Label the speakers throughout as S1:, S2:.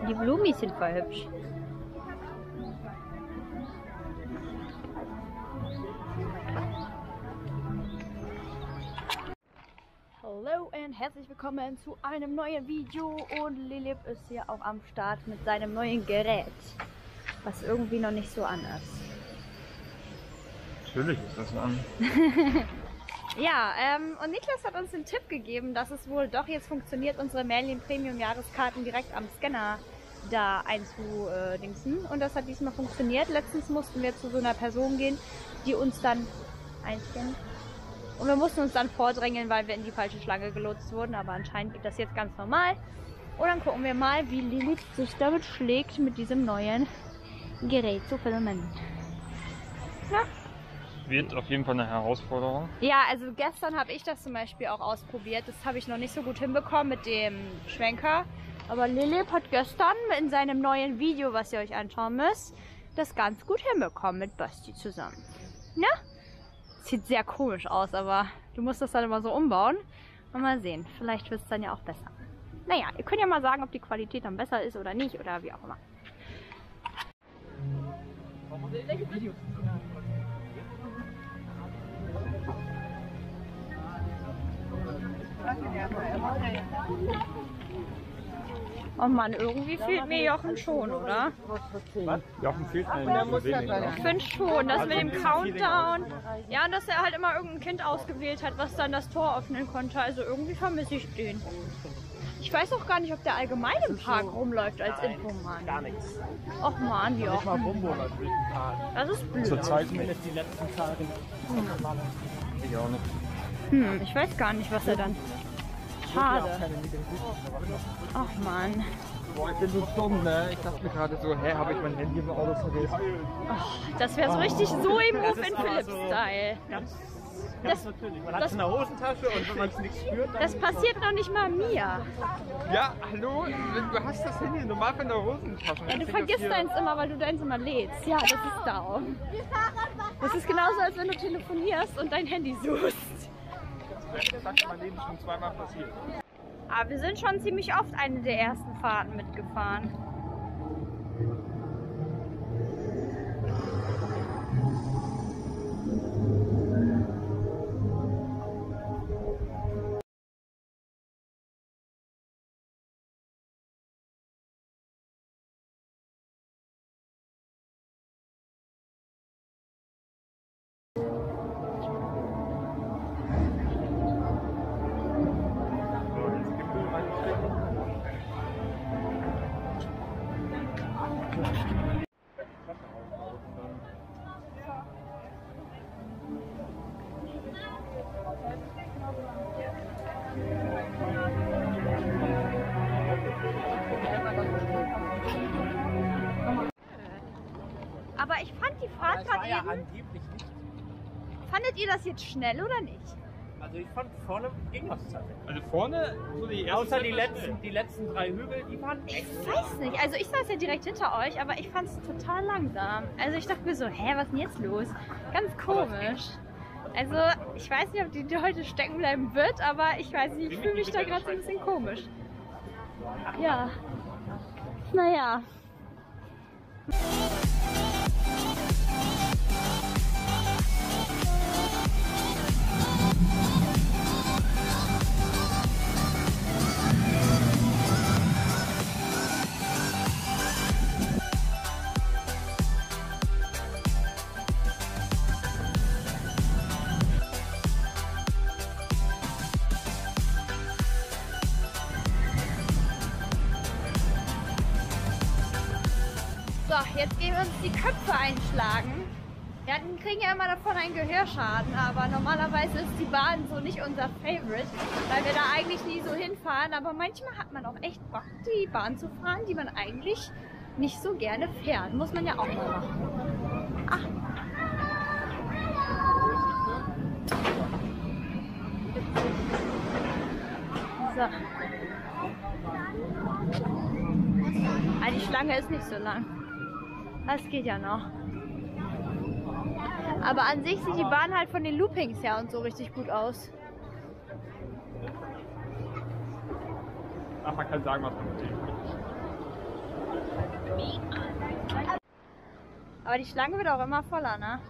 S1: Die Blumis sind voll hübsch. Hallo und herzlich willkommen zu einem neuen Video und Lilip ist hier auch am Start mit seinem neuen Gerät, was irgendwie noch nicht so an ist.
S2: Natürlich ist das an.
S1: Ja, und Niklas hat uns den Tipp gegeben, dass es wohl doch jetzt funktioniert, unsere Merlin Premium Jahreskarten direkt am Scanner da einzudingsen. Und das hat diesmal funktioniert. Letztens mussten wir zu so einer Person gehen, die uns dann einscannt. Und wir mussten uns dann vordrängeln, weil wir in die falsche Schlange gelotst wurden. Aber anscheinend geht das jetzt ganz normal. Und dann gucken wir mal, wie Lilith sich damit schlägt, mit diesem neuen Gerät zu filmen. Ja.
S2: Wird auf jeden Fall eine Herausforderung.
S1: Ja, also gestern habe ich das zum Beispiel auch ausprobiert. Das habe ich noch nicht so gut hinbekommen mit dem Schwenker. Aber Lilip hat gestern in seinem neuen Video, was ihr euch anschauen müsst, das ganz gut hinbekommen mit Basti zusammen. Ne? Sieht sehr komisch aus, aber du musst das dann immer so umbauen. Und mal sehen, vielleicht wird es dann ja auch besser. Naja, ihr könnt ja mal sagen, ob die Qualität dann besser ist oder nicht oder wie auch immer. Oh Mann, irgendwie fehlt mir Jochen schon, oder?
S2: Was? Jochen fehlt mir nicht.
S1: Ich finde schon, das mit dem Countdown. Ja, und dass er halt immer irgendein Kind ausgewählt hat, was dann das Tor öffnen konnte. Also irgendwie vermisse ich den. Ich weiß auch gar nicht, ob der allgemein im Park rumläuft als Infomann.
S3: Gar nichts.
S1: Och man, Jochen. Das ist blöd.
S2: Zurzeit
S3: Zumindest die letzten Tage.
S2: ich auch nicht.
S1: Ich weiß gar nicht, was er dann... Schade. Ach man.
S2: Boah, ich bin so dumm, ne? Ich dachte mir gerade so, hä, habe ich mein Handy im Auto vergessen?
S1: Das wäre so richtig so im Move in Philips-Style.
S3: Das natürlich. Man hat es in der Hosentasche und wenn man es nicht spürt, dann...
S1: Das passiert noch nicht mal mir.
S2: Ja, hallo? Du hast das Handy normal von der Hosentasche.
S1: Ja, du vergisst deins immer, weil du deins immer lädst. Ja, das ist da. Das ist genauso, als wenn du telefonierst und dein Handy suchst.
S2: Das ist in meinem Leben schon zweimal passiert.
S1: Aber wir sind schon ziemlich oft eine der ersten Fahrten mitgefahren. Aber ich fand die Fahrt gerade
S3: ja
S1: eben...
S3: angeblich nicht.
S1: Fandet ihr das jetzt schnell oder nicht?
S3: Also ich fand vorne ging das tatsächlich.
S2: Also vorne, so die ersten...
S3: Außer die letzten 3 Hügel, die waren echt...
S1: Ich weiß nicht. Also ich saß ja direkt hinter euch, aber ich fand es total langsam. Also ich dachte mir so, hä, was ist denn jetzt los? Ganz komisch. Also ich weiß nicht, ob die heute stecken bleiben wird, aber ich weiß nicht, ich fühle mich da gerade so ein bisschen komisch. Ja. Naja. So, jetzt gehen wir uns die Köpfe einschlagen. Wir kriegen ja immer davon einen Gehörschaden, aber normalerweise ist die Bahn so nicht unser Favorite, weil wir da eigentlich nie so hinfahren. Aber manchmal hat man auch echt Bock, die Bahn zu fahren, die man eigentlich nicht so gerne fährt. Muss man ja auch mal machen. Ach. So. Ah, die Schlange ist nicht so lang. Das geht ja noch. Aber an sich sieht die Bahn halt von den Loopings her und so richtig gut aus.
S2: Ach, man kann sagen, was man will.
S1: Aber die Schlange wird auch immer voller, ne?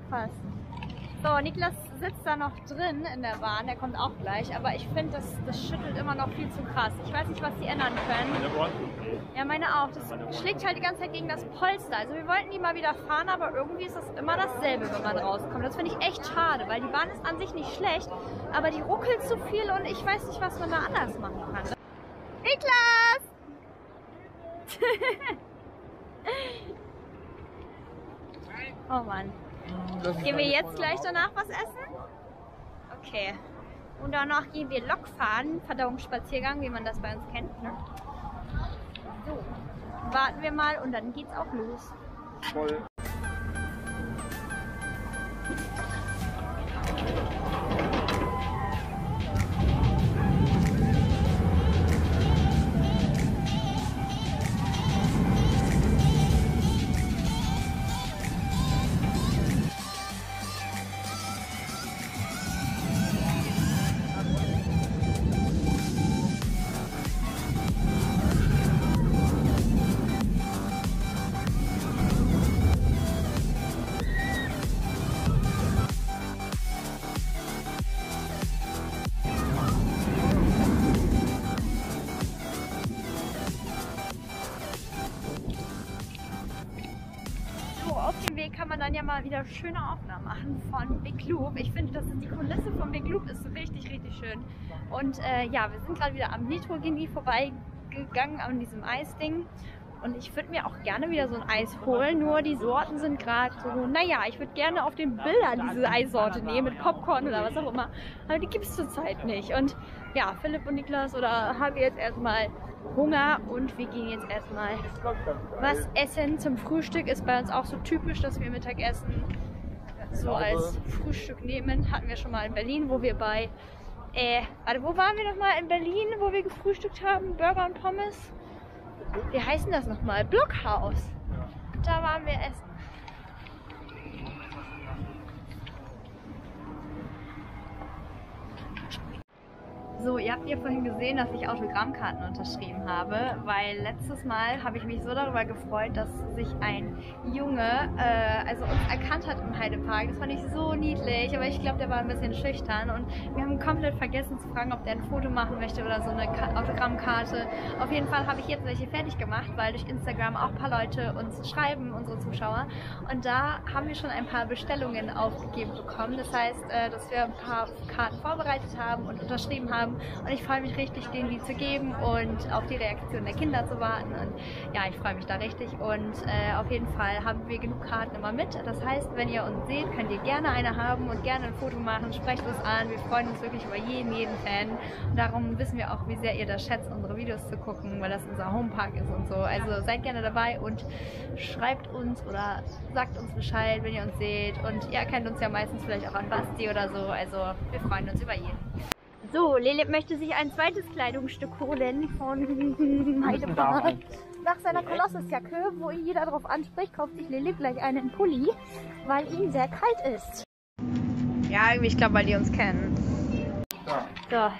S1: Krass. So, Niklas sitzt da noch drin in der Bahn, der kommt auch gleich, aber ich finde, das schüttelt immer noch viel zu krass. Ich weiß nicht, was die ändern können.
S2: Meine Ohren tun weh.
S1: Ja, meine auch. Das schlägt halt die ganze Zeit gegen das Polster. Also wir wollten die mal wieder fahren, aber irgendwie ist das immer dasselbe, wenn man rauskommt. Das finde ich echt schade, weil die Bahn ist an sich nicht schlecht, aber die ruckelt zu viel und ich weiß nicht, was man da anders machen kann. Niklas! Oh Mann. Gehen wir jetzt gleich danach was essen? Okay. Und danach gehen wir Lok fahren, Verdauungsspaziergang, wie man das bei uns kennt. Ne? So, warten wir mal und dann geht's auch los.
S2: Voll.
S1: Auf dem Weg kann man dann ja mal wieder schöne Aufnahmen machen von Big Loop. Ich finde, die Kulisse von Big Loop ist richtig, richtig schön. Und ja, wir sind gerade wieder am Nitrogenie vorbeigegangen, an diesem Eisding. Und ich würde mir auch gerne wieder so ein Eis holen, nur die Sorten sind gerade so, naja, ich würde gerne auf den Bildern diese Eissorte nehmen, mit Popcorn oder was auch immer. Aber die gibt es zurzeit nicht. Und ja, Philipp und Niklas haben jetzt erstmal Hunger und wir gehen jetzt erstmal was essen. Zum Frühstück ist bei uns auch so typisch, dass wir Mittagessen so als Frühstück nehmen. Hatten wir schon mal in Berlin, wo wir bei, warte, wo waren wir nochmal in Berlin, wo wir gefrühstückt haben? Burger und Pommes? Wie heißen das nochmal? Blockhaus. Da waren wir essen. So, ihr habt ja vorhin gesehen, dass ich Autogrammkarten unterschrieben habe, weil letztes Mal habe ich mich so darüber gefreut, dass sich ein Junge also uns erkannt hat im Heidepark. Das fand ich so niedlich, aber ich glaube, der war ein bisschen schüchtern und wir haben komplett vergessen zu fragen, ob der ein Foto machen möchte oder so eine Autogrammkarte. Auf jeden Fall habe ich jetzt welche fertig gemacht, weil durch Instagram auch ein paar Leute uns schreiben, unsere Zuschauer. Und da haben wir schon ein paar Bestellungen aufgegeben bekommen. Das heißt, dass wir ein paar Karten vorbereitet haben und unterschrieben haben. Und ich freue mich richtig, denen die zu geben und auf die Reaktion der Kinder zu warten. Und ja, ich freue mich da richtig. Und auf jeden Fall haben wir genug Karten immer mit. Das heißt, wenn ihr uns seht, könnt ihr gerne eine haben und gerne ein Foto machen. Sprecht uns an. Wir freuen uns wirklich über jeden Fan. Und darum wissen wir auch, wie sehr ihr das schätzt, unsere Videos zu gucken, weil das unser Homepark ist und so. Also seid gerne dabei und schreibt uns oder sagt uns Bescheid, wenn ihr uns seht. Und ihr kennt uns ja meistens vielleicht auch an Basti oder so. Also wir freuen uns über jeden. So, Lilip möchte sich ein zweites Kleidungsstück holen von Heidepark. Nach seiner Kolossusjacke, wo ihn jeder darauf anspricht, kauft sich Lilip gleich einen Pulli, weil ihm sehr kalt ist. Ja, irgendwie, ich glaube, weil die uns kennen. So,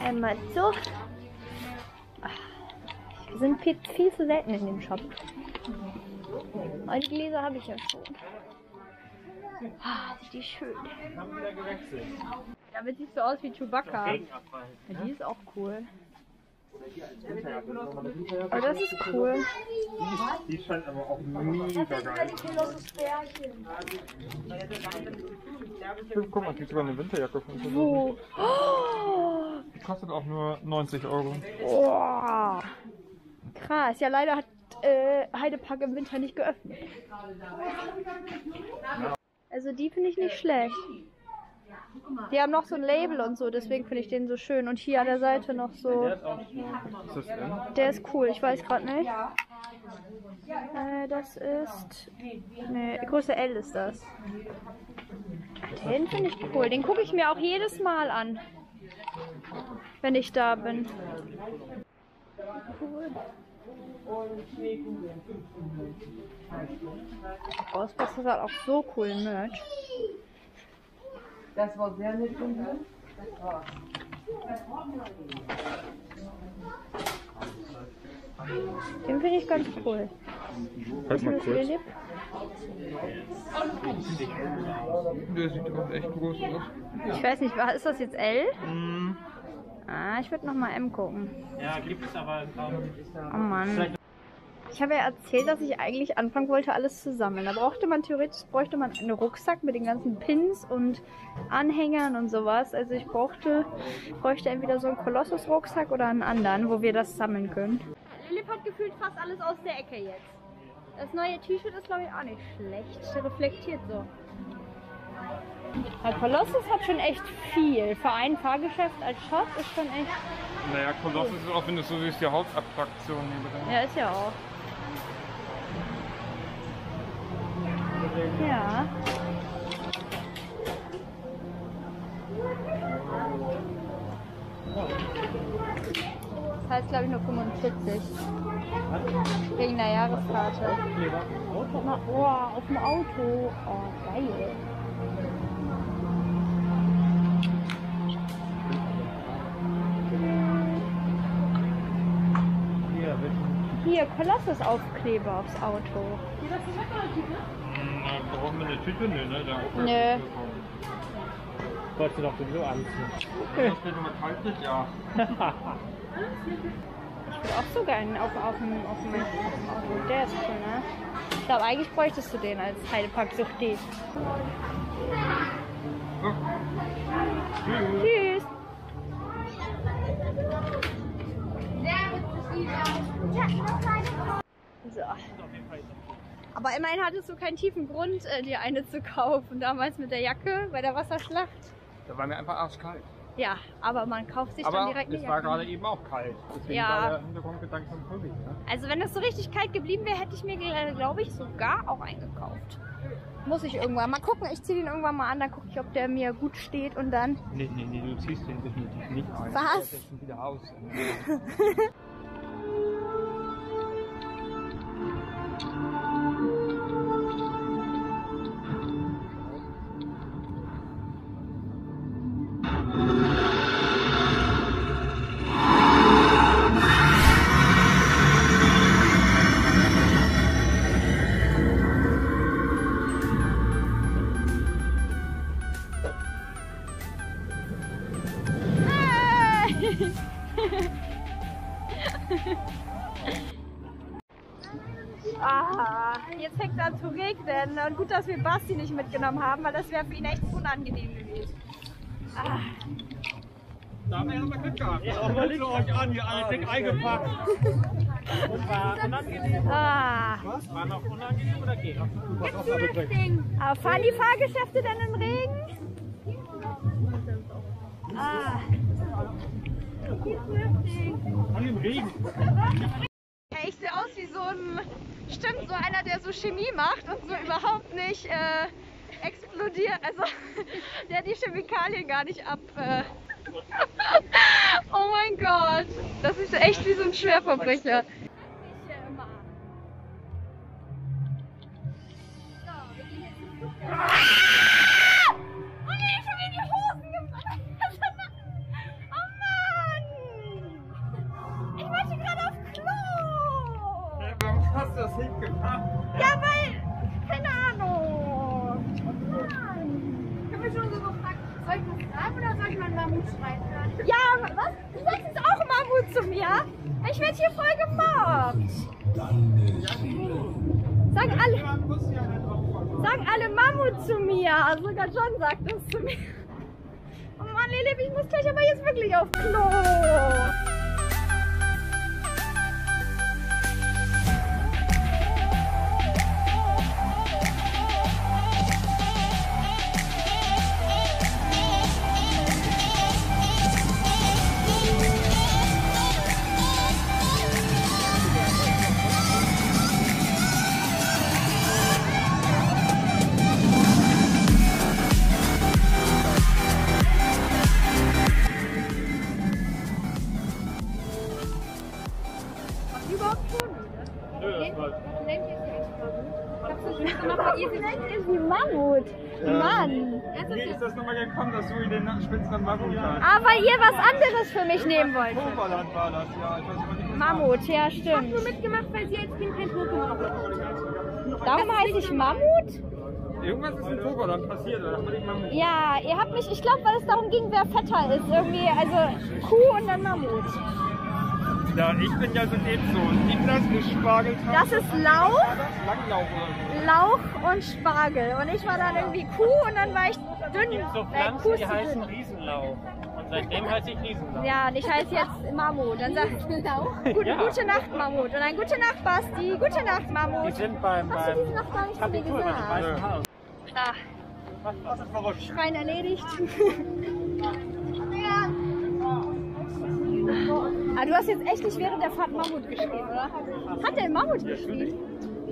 S1: einmal so. Wir sind viel zu selten in dem Shop. Und die Gläser habe ich ja schon. Ah, ist die schön.
S3: Haben wieder gewechselt.
S1: Damit sieht so aus wie Chewbacca. Ja, die ist auch cool. Oh, das ist cool.
S2: Die scheint aber auch mega geil. Guck mal, es gibt sogar eine Winterjacke von
S1: Wo? Oh.
S2: Die kostet auch nur 90 Euro.
S1: Oh. Krass, ja leider hat Heidepark im Winter nicht geöffnet. Also die finde ich nicht schlecht. Die haben noch so ein Label und so, deswegen finde ich den so schön. Und hier an der Seite noch so.
S2: Ist das denn?
S1: Der ist cool, ich weiß gerade nicht. Das ist. Ne, Größe L ist das. Den finde ich cool. Den gucke ich mir auch jedes Mal an, wenn ich da bin. Cool. Ghostbusters hat auch so coolen Merch.
S4: Das war sehr nett von dir. Das war's.
S1: Den finde ich ganz cool.
S2: Halt mal kurz.
S1: Philipp?
S2: Der sieht aber echt groß aus.
S1: Ich weiß nicht, ist das jetzt L? Ah, ich würde nochmal M gucken.
S3: Ja, gibt es aber.
S1: Oh Mann. Ich habe ja erzählt, dass ich eigentlich anfangen wollte, alles zu sammeln. Da bräuchte man einen Rucksack mit den ganzen Pins und Anhängern und sowas. Also ich bräuchte entweder so einen Kolossus-Rucksack oder einen anderen, wo wir das sammeln können. Lilip hat gefühlt fast alles aus der Ecke jetzt. Das neue T-Shirt ist, glaube ich, auch nicht schlecht. Reflektiert so. Der Kolossus hat schon echt viel. Für ein Fahrgeschäft als Shop ist schon echt...
S2: Naja, Kolossus ist auch, wenn du so siehst, die Hauptattraktion hier drin.
S1: Ja, ist ja auch. Ja. Das heißt, glaube ich, nur 45. Wegen der Jahreskarte. Oh, auf dem Auto. Oh, geil. Hier, Kolossus-Aufkleber aufs Auto.
S2: Da brauchen wir eine Tüte, ne?
S1: Nö.
S3: Wolltest du doch sowieso anziehen.
S2: Das wird immer kalt wird, ja.
S1: Ich will auch so gerne auf dem Auto. Der ist cool, ne? Ich glaube, eigentlich bräuchtest du den als Heidepack-Suchti. Tschüss. So. Aber immerhin hattest du keinen tiefen Grund, dir eine zu kaufen. Damals mit der Jacke bei der Wasserschlacht.
S2: Da war mir einfach arschkalt.
S1: Ja, aber man kauft sich dann direkt eine
S2: es
S1: Jacke.
S2: war gerade eben auch kalt. Deswegen
S1: Ja.
S2: war der Hintergrundgedanke von Tobi. Ne?
S1: Also wenn es so richtig kalt geblieben wäre, hätte ich mir, glaube ich, sogar auch eingekauft. Muss ich irgendwann mal gucken. Ich ziehe den irgendwann mal an, dann gucke ich, ob der mir gut steht und dann...
S2: Nee, du ziehst den definitiv nicht ein.
S1: Was?
S2: Der ist jetzt schon wieder aus.
S1: Ah, jetzt fängt es an zu regnen und gut, dass wir Basti nicht mitgenommen haben, weil das wäre für ihn echt unangenehm gewesen. Ah.
S2: Da haben wir ja mal Glück gehabt.
S3: Ja, guckt euch an, hier alle dick eingepackt. Und war unangenehm.
S1: Ah.
S3: Was? War noch unangenehm oder geht?
S1: Aber fahren die Fahrgeschäfte denn im Regen? Ah.
S3: Und im Regen.
S1: Ja, ich sehe aus wie so einer, der so Chemie macht und so überhaupt nicht explodiert, also der die Chemikalien gar nicht ab... Oh mein Gott, das ist echt wie so ein Schwerverbrecher. Oh nee, schon in die Hosen gefallen. Oh Mann! Ich wollte gerade auf Klo!
S2: Warum hast du das hingemacht?
S1: Ja, weil... keine Ahnung. Oh Mann! Ich hab mich schon so gefragt, soll ich das schreiben oder soll ich mal einen Mammut schreiben? Ja, was? Du sagst jetzt auch Mammut zu mir? Ich werde hier voll gemobbt. Sagen alle Mammut zu mir. Sogar John sagt das zu mir. Oh Mann, Lilip, ich muss gleich aber jetzt wirklich auf Klo.
S2: Wie ist das nochmal gekommen, dass du den Spitznamen Mammut hast?
S1: Ah, weil ihr was anderes für mich nehmen wollt.
S2: Powerland war das, ja. Ich weiß nicht,
S1: Mammut, ja
S4: Ich hab
S1: stimmt.
S4: nur mitgemacht, weil sie als Kind kein Tor gemacht hat.
S1: Darum heiße ich Mammut?
S2: irgendwas ist in Powerland passiert, oder? Haben wir nicht Mammut?
S1: Ja, ihr habt mich, ich glaube, weil es darum ging, wer fetter ist. Irgendwie, also Kuh und dann Mammut.
S2: Ja, ich bin ja so ebenso. Niklas ist Spargel.
S1: Das ist Lauch,
S2: Langlauf oder so.
S1: Lauch und Spargel. Und ich war dann irgendwie Kuh und dann war ich dünn.
S3: Es gibt so
S1: Kuh
S3: Pflanzen,
S1: ist
S3: die
S1: zu
S3: heißen
S1: dünn.
S3: Riesenlauch. Und seitdem heiße ich Riesenlauch.
S1: Ja, und ich heiße jetzt Mammut. Dann sagst du Lauch.
S3: Ja.
S1: Gute Nacht, Mammut. Und dann gute Nacht, Basti. Gute Nacht,
S3: Die
S1: Mammut.
S3: sind beim
S1: Hast du das noch gar nicht zu mir
S3: Kapitol, beim
S1: gesagt?
S3: Weißen Haus.
S1: Ah,
S3: Was ist verrückt?
S1: Schrein erledigt. Ah, du hast jetzt echt nicht während der Fahrt Mammut geschrieben, oder? Hat der Mammut geschrieben?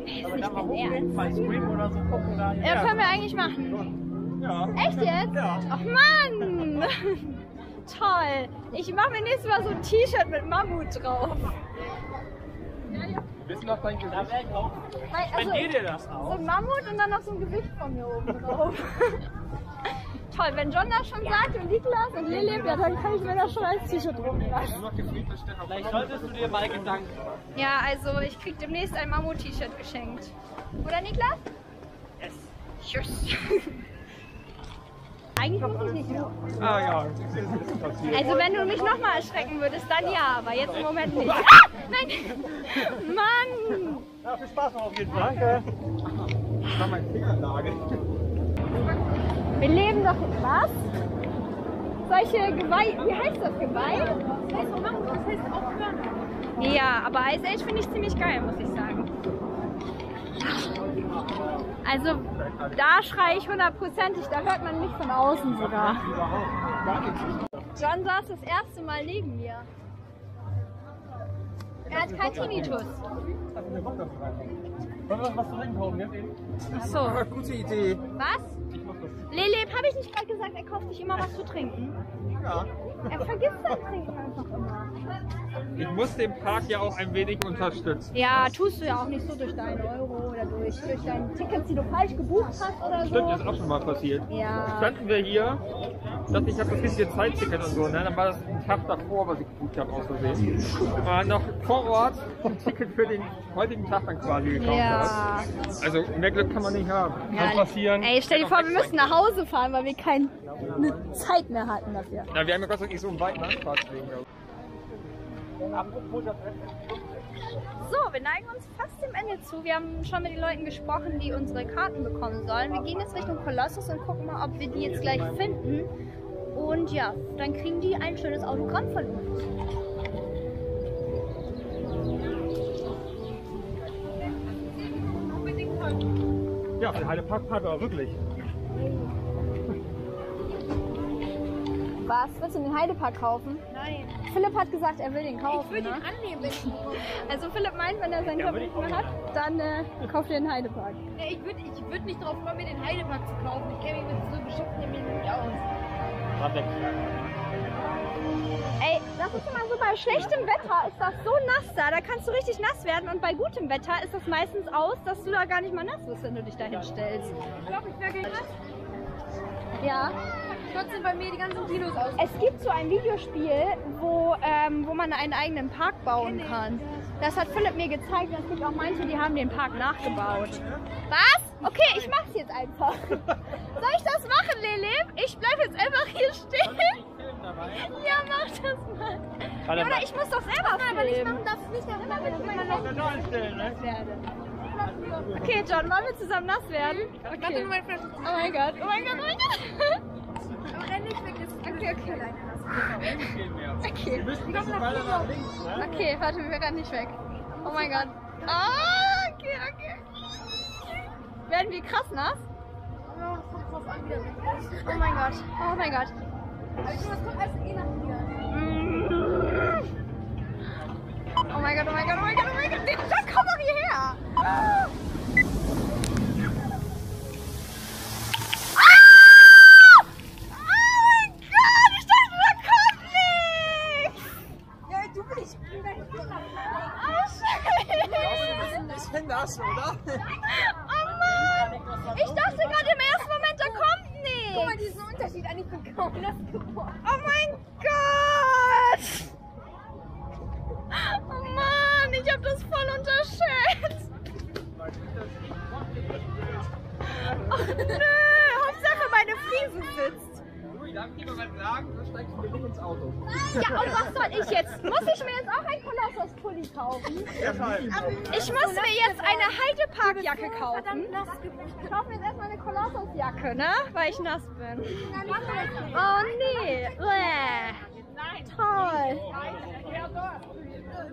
S1: Ist nicht dein Ernst.
S3: Bei Scream oder so gucken da.
S1: Ja, können wir eigentlich machen.
S2: Ja.
S1: Echt jetzt?
S3: Ja.
S1: Ach Mann! Toll! Ich mache mir nächstes Mal so ein T-Shirt mit Mammut drauf.
S2: Wissen noch dein
S3: Da
S2: Gesicht?
S3: wäre ich auch. Spendier dir das
S1: so
S3: auch.
S1: ein Mammut und dann noch so ein Gesicht von mir oben drauf. Toll, wenn John das schon sagt und Niklas und Lili, ja, dann kann ich mir das schon als T-Shirt drucken lassen.
S2: Noch gefriedete Stefan.
S3: Vielleicht solltest du dir mal Gedanken machen.
S1: Ja, also ich krieg demnächst ein Mammut-T-Shirt geschenkt. Oder Niklas? Yes. Eigentlich muss ich nicht mehr.
S2: Ah ja, das ist passiert.
S1: Also wenn du mich nochmal erschrecken würdest, dann ja, aber jetzt im Moment nicht. Ah! Nein! Mann!
S3: Ja, viel Spaß noch auf jeden Fall. Danke.
S2: Das war mein Fingernagel.
S1: Wir leben doch in was? Solche Geweih... Wie heißt das? Geweih?
S4: Das heißt auch Mammut, das heißt auch Körner.
S1: Ja, aber Ice Age finde ich ziemlich geil, muss ich sagen. Also da schreie ich 100%ig, da hört man mich von außen sogar. John saß das erste Mal neben mir. Er hat kein Tinnitus.
S3: Wollen wir was zu trinken kaufen jetzt eben?
S1: Ach so.
S2: Ah, gute Idee.
S1: Was? Leleb, habe ich nicht gerade gesagt, er kauft sich immer was zu trinken?
S2: Ja.
S1: Er vergisst sein Trinken einfach immer.
S2: Ich muss den Park ja auch ein wenig unterstützen.
S1: Ja, tust du ja auch nicht so durch deinen Euro oder durch deine Tickets, die du falsch gebucht hast oder
S2: Stimmt, das
S1: so.
S2: ist auch schon mal passiert.
S1: Ja.
S2: Standen wir hier, dachte ich, habe das bisschen Zeitticket und so, ne? Dann war das ein Tag davor, was ich gebucht habe, aus Versehen. War noch vor Ort ein Ticket für den heutigen Tag dann quasi gekauft
S1: Ja.
S2: hast. Also mehr Glück kann man nicht haben. Kann passieren.
S1: Ey, stell dir vor, wir müssen nach Hause fahren, weil wir keine Zeit mehr hatten dafür.
S2: Ja, wir haben ja Gott sei Dank nicht so einen weiten Anfahrtsweg.
S1: So, wir neigen uns fast dem Ende zu. Wir haben schon mit den Leuten gesprochen, die unsere Karten bekommen sollen. Wir gehen jetzt Richtung Kolossus und gucken mal, ob wir die jetzt gleich finden. Und ja, dann kriegen die ein schönes Autogramm von uns.
S3: Ja, für den Heidepark aber wirklich.
S1: Was? Willst du den Heidepark kaufen?
S4: Nein.
S1: Philipp hat gesagt, er will den kaufen.
S4: Ich würde ihn
S1: ne?
S4: annehmen, wenn ich ihn bekomme.
S1: Also Philipp meint, wenn er seinen Job nicht mehr hat, dann kauft er den Heidepark.
S4: Ja, ich würd nicht drauf kommen, mir den Heidepark zu kaufen. Ich kenne mich mit so bestimmten Terminen nicht aus.
S3: War weg.
S1: Ey, das ist immer so, bei schlechtem Wetter ist das so nass da, da kannst du richtig nass werden und bei gutem Wetter ist das meistens aus, dass du da gar nicht mal nass wirst, wenn du dich da hinstellst.
S4: Ich glaube, ich wäre gleich nass.
S1: Ja.
S4: Trotzdem bei mir die ganzen Kilos aus.
S1: Es gibt so ein Videospiel, wo man einen eigenen Park bauen kann. Das hat Philipp mir gezeigt und es gibt auch manche, die haben den Park nachgebaut. Was? Okay, ich mach's jetzt einfach. Soll ich das machen, Leleb? Ich bleib jetzt einfach hier stehen. Ja, mach das mal. Ja, oder ich muss doch selber filmen.
S4: darf es nicht noch immer, wenn ich meine
S3: Kannst du da einstellen, ne?
S1: Okay, John, wollen wir zusammen nass werden?
S4: Warte
S1: Okay.
S4: nur meine Flasche.
S1: Oh mein Gott, oh mein Gott, oh mein Gott.
S4: Aber renn nicht weg, ist
S1: Okay, okay.
S2: Wir
S1: Okay,
S2: müssen ein bisschen weiter nach links, ne?
S1: okay, warte, wir rennen nicht weg. Oh mein Gott. Ah, okay, okay. Werden wir krass nass?
S4: Ja, es kommt drauf an, wie der Weg ist.
S1: Oh mein Gott, oh mein Gott.
S4: Aber ich das kommt alles eh nach mir.
S1: Oh mein Gott, oh mein Gott, oh mein Gott, oh mein Gott. Nee, John, komm doch hierher. Ah!
S2: Bisschen nass, oder?
S1: Oh Mann! Ich dachte gerade im ersten Moment, da kommt nichts.
S4: Guck mal, die ist ein Unterschied eigentlich von kaum das geworden.
S1: Oh mein Gott! Oh Mann, ich hab das voll unterschätzt. Oh nö, Hauptsache meine Fliese sitzt.
S2: Darf ich dir mal sagen, du steigst mit ins Auto.
S1: Ja, und was soll ich jetzt? Muss ich mir jetzt auch ein Kolossus-Pulli kaufen? Ich muss mir jetzt eine Heidepark-Jacke kaufen. Ich kaufe mir jetzt erstmal eine Kolossus-Jacke, ne? Weil ich nass bin. Oh nee. Toll.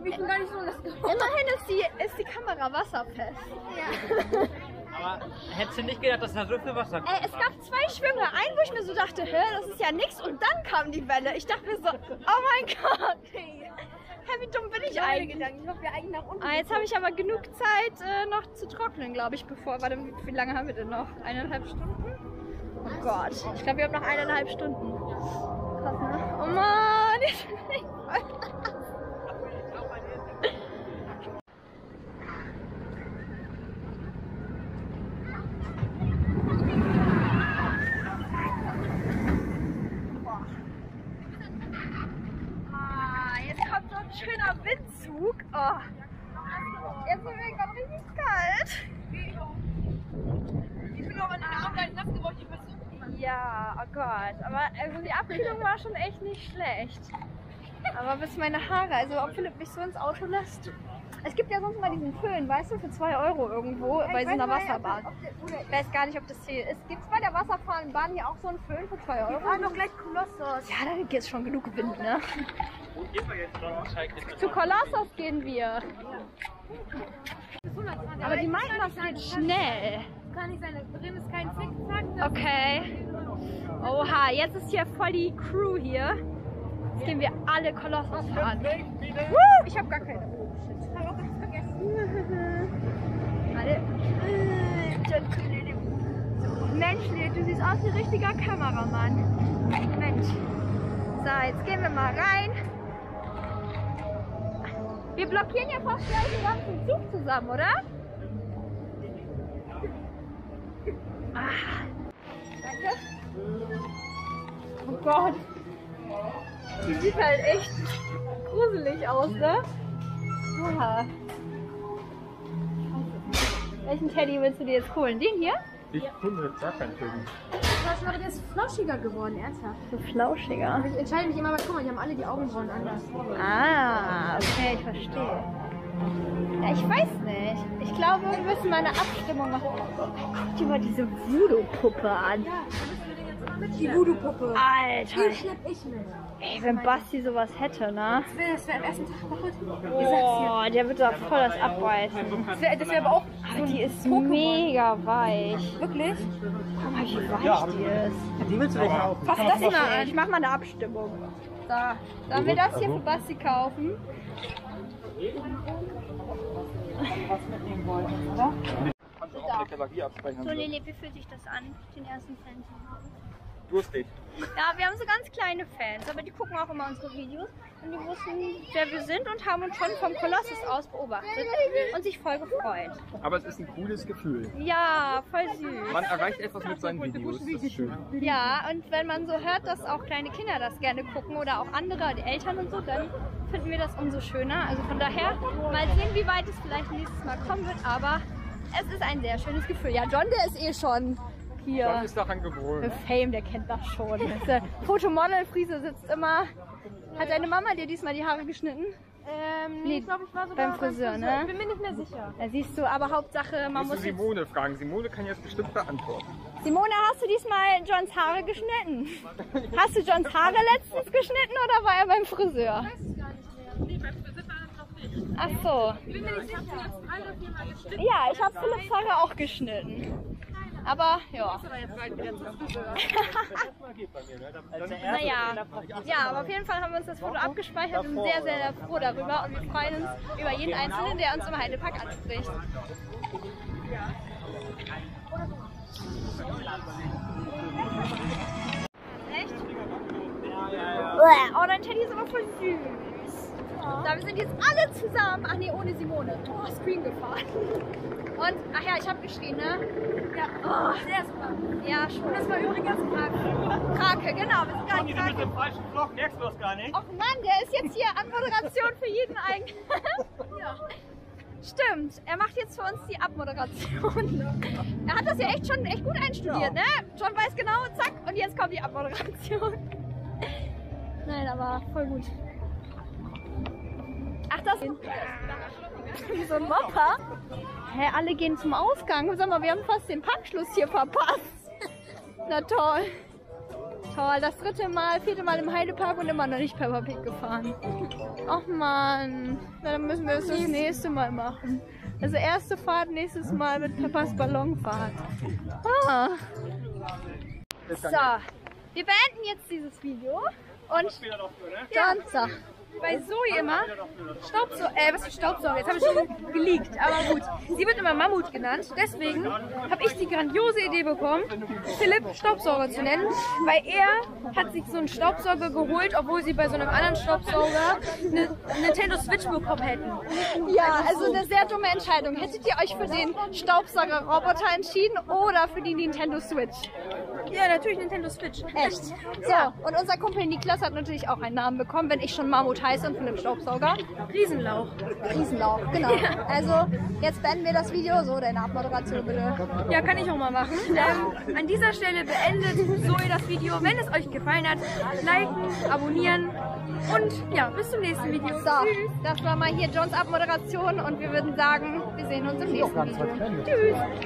S4: Ich bin gar nicht so nass geworden.
S1: Immerhin ist die Kamera wasserfest.
S4: Ja.
S3: Aber hättest du nicht gedacht, dass da so viel Wasser kommt?
S1: Es gab 2 Schwünge. Einen, wo ich mir so dachte, hä, das ist ja nix. Und dann kam die Welle. Ich dachte mir so, oh mein Gott. Hä, wie dumm bin ich eigentlich?
S4: Ich hoffe, wir eigentlich nach unten.
S1: Jetzt habe ich aber genug Zeit noch zu trocknen, glaube ich, bevor. Warte, wie lange haben wir denn noch? 1,5 Stunden? Oh Gott. Ich glaube, wir haben noch 1,5 Stunden. Krass, ne? Oh Mann. Ich bin echt voll. Schöner Windzug. Oh. Jetzt sind wir gerade richtig kalt.
S4: Ich bin aber in der Arbeit nass geworden. Ich versuche.
S1: Ja, oh Gott. Aber also die Abkühlung war schon echt nicht schlecht. Aber bis meine Haare, also ob Philipp mich so ins Auto lässt. Es gibt ja sonst mal diesen Föhn, weißt du, für 2 Euro irgendwo bei so einer Wasserbahn. Ich weiß gar nicht, ob das hier ist. Gibt es bei der Wasserbahnbahn hier auch so einen Föhn für 2 Euro?
S4: Wir fahren doch gleich Kolossus.
S1: Ja, da gibt es schon genug Wind, ne?
S3: Wo gehen wir jetzt noch?
S1: Zu Kolossus gehen wir. Aber die meinten, das geht schnell.
S4: Kann nicht sein, da drin ist kein Zickzack.
S1: Okay. Oha, jetzt ist hier voll die Crew hier. Jetzt gehen wir alle Kolossus fahren. Ich hab gar keine.
S4: Ich habe auch ganz vergessen.
S1: Warte. Mensch, du siehst aus wie ein richtiger Kameramann. Mensch. So, jetzt gehen wir mal rein. Wir blockieren ja fast gleich den ganzen Zug zusammen, oder? Danke. Oh Gott. Die sieht halt echt gruselig aus, ne? Oha. Welchen Teddy willst du dir jetzt holen? Den hier?
S2: Ich finde gar keinen Teddy.
S4: Der ist flauschiger geworden, ernsthaft.
S1: So flauschiger.
S4: Ich entscheide mich immer, aber guck mal, die haben alle die Augenbrauen anders.
S1: Ah, okay, ich verstehe. Ja, ich weiß nicht. Ich glaube, wir müssen mal eine Abstimmung machen. Guck dir mal diese Voodoo-Puppe an.
S4: Die Voodoo-Puppe.
S1: Alter.
S4: Die schlepp ich mit.
S1: Ey, wenn Basti sowas hätte, ne?
S4: Das wäre am ersten Tag heute.
S1: Oh, der wird da voll das abbeißen.
S4: Das wäre aber auch.
S1: Aber die ist mega weich.
S4: Wirklich?
S1: Guck mal, wie weich die ist.
S3: Die willst du nicht kaufen?
S1: Fass das mal an. Ich mach mal eine Abstimmung. Da. Sollen wir das hier für Basti kaufen? So, Lili, wie fühlt sich das an, den ersten Fan zu haben?
S2: Durstig.
S1: Ja, wir haben so ganz kleine Fans, aber die gucken auch immer unsere Videos und die wussten, wer wir sind und haben uns schon vom Kolossus aus beobachtet und sich voll gefreut.
S2: Aber es ist ein cooles Gefühl.
S1: Ja, voll süß.
S2: Man erreicht etwas mit seinen Videos. Das ist schön.
S1: Ja, und wenn man so hört, dass auch kleine Kinder das gerne gucken oder auch andere, die Eltern und so, dann finden wir das umso schöner. Also von daher mal sehen, wie weit es vielleicht nächstes Mal kommen wird, aber es ist ein sehr schönes Gefühl. Ja, John, der ist eh schon hier.
S2: John ist daran gewohnt.
S1: Fame, der kennt das schon. Der Fotomodel, Friese sitzt immer. Hat deine Mama dir diesmal die Haare geschnitten?
S4: Nee, ich glaube, ich war sogar
S1: beim Friseur, ne?
S4: Ich bin mir nicht mehr sicher.
S1: Da siehst du, aber Hauptsache, man
S2: Musst
S1: muss
S2: du Simone fragen. Simone kann jetzt bestimmt beantworten.
S1: Simone, hast du diesmal Johns Haare geschnitten? Hast du Johns Haare letztens geschnitten oder war er beim Friseur?
S4: Ich weiß es gar nicht mehr. Nee, beim Friseur war das noch nicht.
S1: Ach so.
S4: Ich bin mir nicht sicher, ob du jetzt 3 oder 4 Mal geschnitten.
S1: Ja, ich habe Philipps Haare auch geschnitten. Aber ja.
S4: Aber jetzt bald wieder zum Friseur.
S1: Naja, ja, aber auf jeden Fall haben wir uns das Foto abgespeichert und sind sehr, sehr froh darüber und wir freuen uns über jeden Einzelnen, der uns im Heidepark anspricht. Echt? Oh, dein Teddy ist aber voll süß. Oh, Da, wir sind jetzt alle zusammen, ach nee, ohne Simone, Screen gefahren. Und, ach ja, ich habe geschrien, ne? Ja, oh, sehr super. Ja, schon. Das war übrigens Krake, genau. Wir sind gerade
S3: Du bist im falschen Vlog, merkst du das gar nicht?
S1: Och Mann, der ist jetzt hier Anmoderation für jeden eigentlich. Ja. Stimmt, er macht jetzt für uns die Abmoderation. Er hat das ja echt schon echt gut einstudiert, ne? John weiß genau, zack, und jetzt kommt die Abmoderation. Nein, aber voll gut. Ach, das ist so ein Mopper. Hä, alle gehen zum Ausgang. Sag mal, wir haben fast den Parkschluss hier verpasst. Na toll. Toll, das 3. Mal, 4. Mal im Heidepark und immer noch nicht Peppa Pig gefahren. Ach man, na, dann müssen wir es das nächste Mal machen. Also erste Fahrt, nächstes Mal mit Peppas Ballonfahrt. Ah. So, wir beenden jetzt dieses Video und John, so. Bei Zoe immer Staubsauger, was für Staubsauger, jetzt habe ich schon geleakt, aber gut. Sie wird immer Mammut genannt, deswegen habe ich die grandiose Idee bekommen, Philipp Staubsauger zu nennen, weil er hat sich so einen Staubsauger geholt, obwohl sie bei so einem anderen Staubsauger eine Nintendo Switch bekommen hätten. Ja, also eine sehr dumme Entscheidung. Hättet ihr euch für den Staubsauger-Roboter entschieden oder für die Nintendo Switch? Ja, natürlich Nintendo Switch. Echt? So, und unser Kumpel Niklas hat natürlich auch einen Namen bekommen, wenn ich schon Mammut heiße und Philipp Staubsauger. Riesenlauch. Riesenlauch, genau. Ja. Also, jetzt beenden wir das Video. So, deine Abmoderation bitte. Ja, kann ich auch mal machen. An dieser Stelle beendet Zoe das Video. Wenn es euch gefallen hat, liken, abonnieren und ja, bis zum nächsten Video. So, tschüss. Das war mal hier Johns Abmoderation und wir würden sagen, wir sehen uns im nächsten Video. Tschüss.